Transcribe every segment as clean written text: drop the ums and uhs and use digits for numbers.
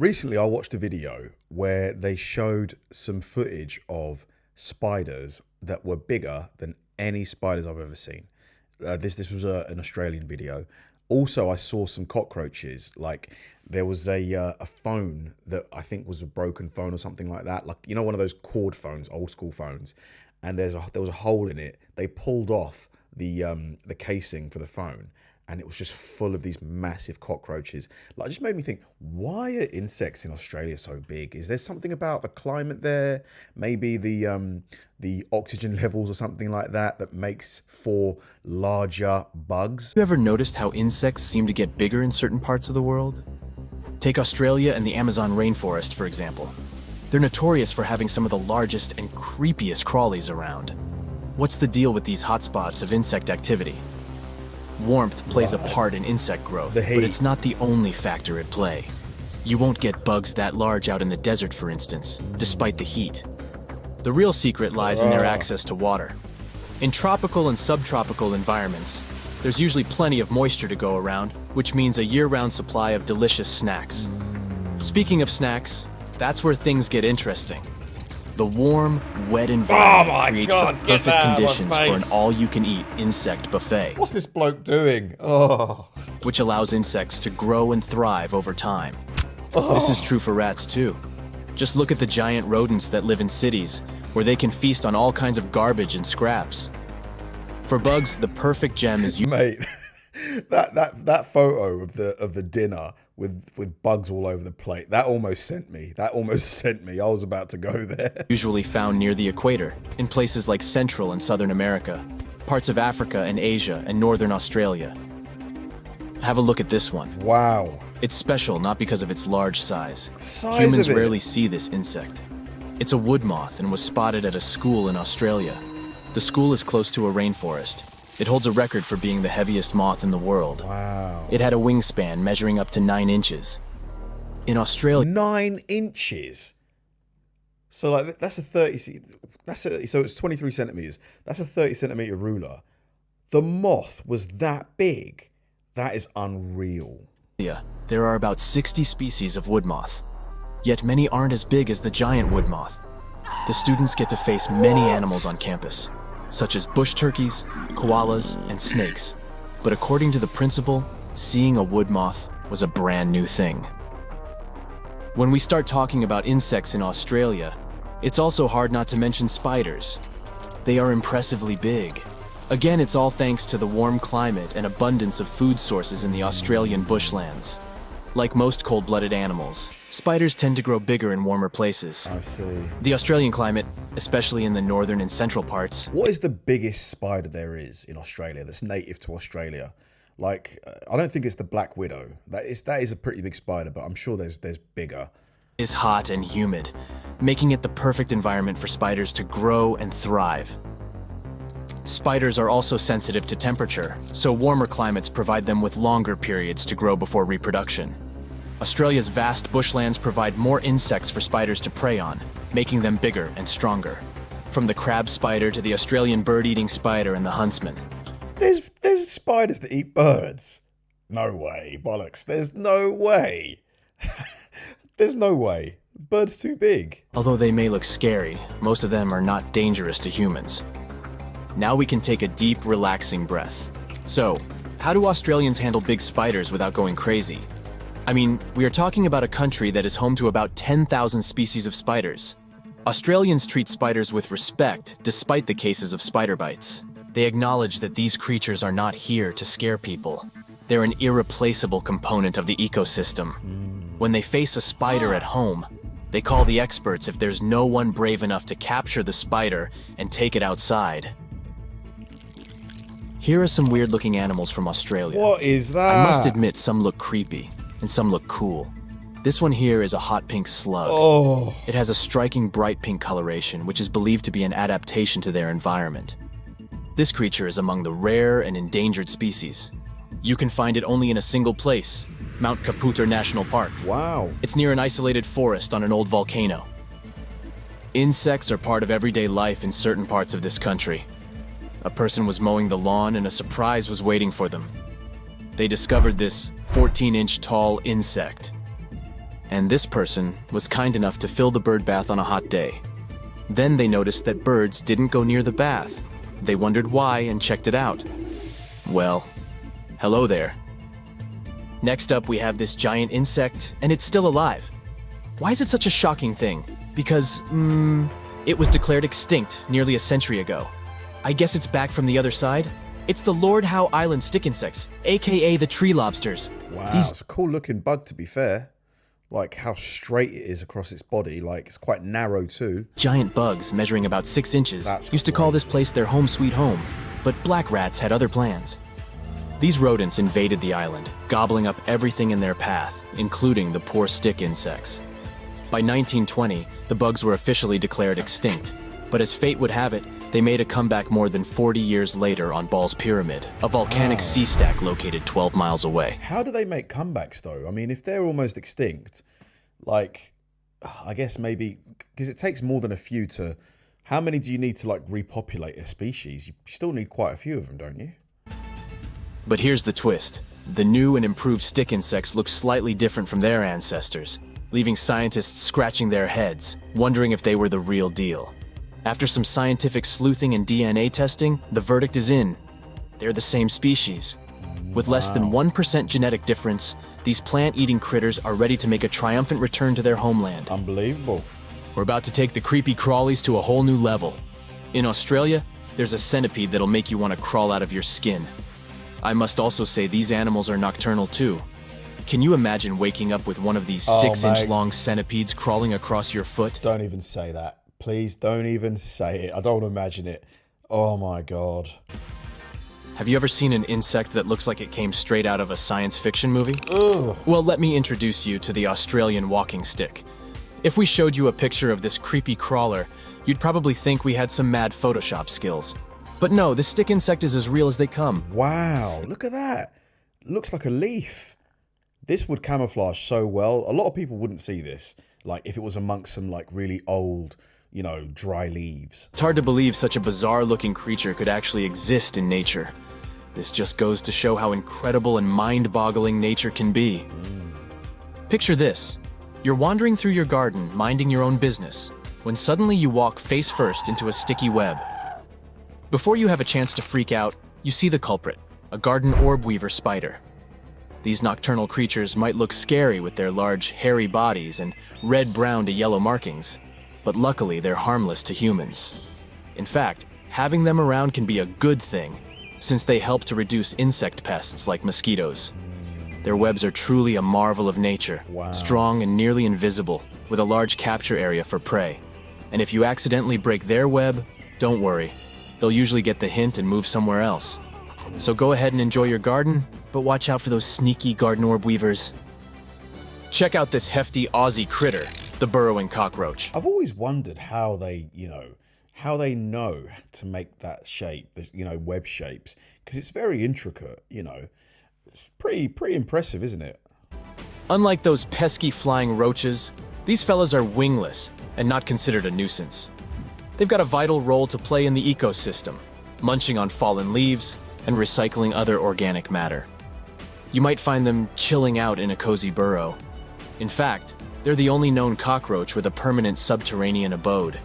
Recently, I watched a video where they showed some footage of spiders that were bigger than any spiders I've ever seen. This was an Australian video. Also, I saw some cockroaches. Like there was a phone that I think was a broken phone or something like that. Like, you know, one of those cord phones, old school phones. And there was a hole in it. They pulled off the casing for the phone, and it was just full of these massive cockroaches. Like, it just made me think, why are insects in Australia so big? Is there something about the climate there? Maybe the oxygen levels or something like that makes for larger bugs? Have you ever noticed how insects seem to get bigger in certain parts of the world? Take Australia and the Amazon rainforest, for example. They're notorious for having some of the largest and creepiest crawlies around. What's the deal with these hotspots of insect activity? Warmth plays a part in insect growth, but it's not the only factor at play. You won't get bugs that large out in the desert, for instance, despite the heat. The real secret lies in their access to water. In tropical and subtropical environments, there's usually plenty of moisture to go around, which means a year-round supply of delicious snacks. Speaking of snacks, that's where things get interesting. The warm, wet environment creates the perfect conditions for an all-you-can-eat insect buffet. What's this bloke doing? Oh. Which allows insects to grow and thrive over time. This is true for rats too. Just look at the giant rodents that live in cities, where they can feast on all kinds of garbage and scraps. For bugs, the perfect gem is Mate, that photo of the dinner with bugs all over the plate, that almost sent me. I was about to go there. Usually found near the equator, in places like Central and Southern America, parts of Africa and Asia and Northern Australia. Have a look at this one. Wow. It's special not because of its large size. Humans rarely see this insect. It's a wood moth and was spotted at a school in Australia. The school is close to a rainforest. It holds a record for being the heaviest moth in the world. Wow. It had a wingspan measuring up to 9 inches. In Australia... 9 inches? So like that's a 30... so it's 23 centimeters. That's a 30 centimeter ruler. The moth was that big. That is unreal. There are about 60 species of wood moth. Yet many aren't as big as the giant wood moth. The students get to face many animals on campus, such as bush turkeys, koalas, and snakes. But according to the principal, seeing a wood moth was a brand new thing. When we start talking about insects in Australia, it's also hard not to mention spiders. They are impressively big. Again, it's all thanks to the warm climate and abundance of food sources in the Australian bushlands. Like most cold-blooded animals, spiders tend to grow bigger in warmer places. I see. The Australian climate, especially in the northern and central parts... What is the biggest spider there is in Australia that's native to Australia? Like, I don't think it's the black widow. That is a pretty big spider, but I'm sure there's bigger. ...is hot and humid, making it the perfect environment for spiders to grow and thrive. Spiders are also sensitive to temperature, so warmer climates provide them with longer periods to grow before reproduction. Australia's vast bushlands provide more insects for spiders to prey on, making them bigger and stronger. From the crab spider to the Australian bird-eating spider and the huntsman. There's spiders that eat birds. No way, bollocks. There's no way. There's no way. Bird's too big. Although they may look scary, most of them are not dangerous to humans. Now we can take a deep, relaxing breath. So, how do Australians handle big spiders without going crazy? I mean, we are talking about a country that is home to about 10,000 species of spiders. Australians treat spiders with respect, despite the cases of spider bites. They acknowledge that these creatures are not here to scare people. They're an irreplaceable component of the ecosystem. When they face a spider at home, they call the experts if there's no one brave enough to capture the spider and take it outside. Here are some weird-looking animals from Australia. What is that? I must admit, some look creepy, and some look cool. This one here is a hot pink slug. Oh. It has a striking bright pink coloration, which is believed to be an adaptation to their environment. This creature is among the rare and endangered species. You can find it only in a single place, Mount Kapooter National Park. Wow. It's near an isolated forest on an old volcano. Insects are part of everyday life in certain parts of this country. A person was mowing the lawn and a surprise was waiting for them. They discovered this 14-inch tall insect. And this person was kind enough to fill the bird bath on a hot day. Then they noticed that birds didn't go near the bath. They wondered why and checked it out. Well, hello there. Next up, we have this giant insect, and it's still alive. Why is it such a shocking thing? Because, it was declared extinct nearly a century ago. I guess it's back from the other side. It's the Lord Howe Island stick insects, aka the tree lobsters. Wow, it's a cool looking bug, to be fair. Like how straight it is across its body, like it's quite narrow too. Giant bugs measuring about 6 inches That's used to call this place their home sweet home, but black rats had other plans. These rodents invaded the island, gobbling up everything in their path, including the poor stick insects. By 1920, the bugs were officially declared extinct, but as fate would have it, they made a comeback more than 40 years later on Ball's Pyramid, a volcanic sea stack located 12 miles away. How do they make comebacks though? I mean, if they're almost extinct, like, I guess maybe, because it takes more than a few to, how many do you need to like repopulate a species? You still need quite a few of them, don't you? But here's the twist. The new and improved stick insects look slightly different from their ancestors, leaving scientists scratching their heads, wondering if they were the real deal. After some scientific sleuthing and DNA testing, the verdict is in. They're the same species. With less than 1% genetic difference, these plant-eating critters are ready to make a triumphant return to their homeland. Unbelievable. We're about to take the creepy crawlies to a whole new level. In Australia, there's a centipede that'll make you want to crawl out of your skin. I must also say these animals are nocturnal too. Can you imagine waking up with one of these 6-inch long centipedes crawling across your foot? Don't even say that. Please don't even say it. I don't want to imagine it. Oh my God. Have you ever seen an insect that looks like it came straight out of a science fiction movie? Ugh. Well, let me introduce you to the Australian walking stick. If we showed you a picture of this creepy crawler, you'd probably think we had some mad Photoshop skills. But no, the stick insect is as real as they come. Wow, look at that. Looks like a leaf. This would camouflage so well. A lot of people wouldn't see this, like if it was amongst some like really old, dry leaves. It's hard to believe such a bizarre-looking creature could actually exist in nature. This just goes to show how incredible and mind-boggling nature can be. Picture this. You're wandering through your garden, minding your own business, when suddenly you walk face first into a sticky web. Before you have a chance to freak out, you see the culprit, a garden orb weaver spider. These nocturnal creatures might look scary with their large, hairy bodies and red-brown to yellow markings, but luckily they're harmless to humans. In fact, having them around can be a good thing, since they help to reduce insect pests like mosquitoes. Their webs are truly a marvel of nature, strong and nearly invisible, with a large capture area for prey. And if you accidentally break their web, don't worry. They'll usually get the hint and move somewhere else. So go ahead and enjoy your garden, but watch out for those sneaky garden orb weavers. Check out this hefty Aussie critter, the burrowing cockroach. I've always wondered how they know to make that shape, web shapes, because it's very intricate, It's pretty impressive, isn't it? Unlike those pesky flying roaches, these fellas are wingless and not considered a nuisance. They've got a vital role to play in the ecosystem, munching on fallen leaves and recycling other organic matter. You might find them chilling out in a cozy burrow. In fact, they're the only known cockroach with a permanent subterranean abode.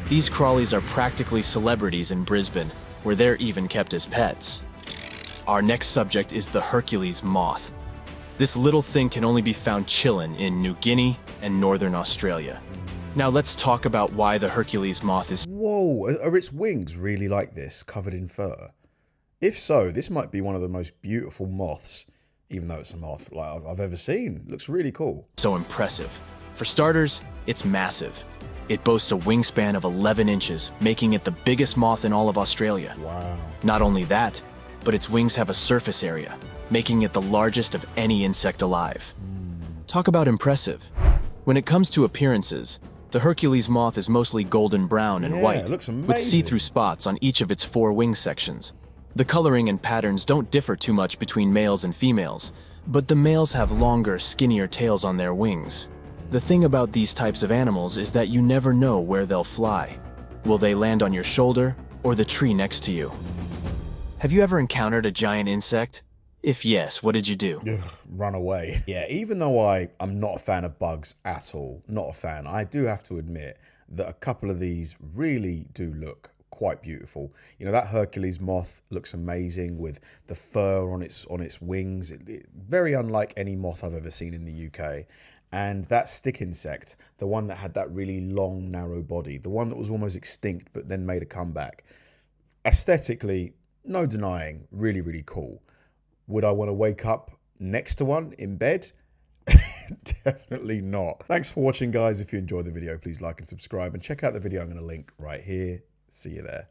These crawlies are practically celebrities in Brisbane, where they're even kept as pets. Our next subject is the Hercules moth. This little thing can only be found chillin' in New Guinea and northern Australia. Now let's talk about why the Hercules moth is... Whoa, are its wings really like this, covered in fur? If so, this might be one of the most beautiful moths, even though it's a moth, like I've ever seen. It looks really cool. So impressive. For starters, it's massive. It boasts a wingspan of 11 inches, making it the biggest moth in all of Australia. Wow. Not only that, but its wings have a surface area, making it the largest of any insect alive. Talk about impressive. When it comes to appearances, the Hercules moth is mostly golden brown and white, it looks amazing, with see-through spots on each of its 4 wing sections. The coloring and patterns don't differ too much between males and females, but the males have longer, skinnier tails on their wings. The thing about these types of animals is that you never know where they'll fly. Will they land on your shoulder or the tree next to you? Have you ever encountered a giant insect? If yes, what did you do? Run away. Yeah, even though I'm not a fan of bugs at all, not a fan, I do have to admit that a couple of these really do look quite beautiful. You know, that Hercules moth looks amazing with the fur on its wings. Very unlike any moth I've ever seen in the UK. And that stick insect, the one that had that really long, narrow body, the one that was almost extinct but then made a comeback. Aesthetically, no denying, really, really cool. Would I want to wake up next to one in bed? Definitely not. Thanks for watching, guys. If you enjoyed the video, please like and subscribe, and check out the video I'm going to link right here. See you there.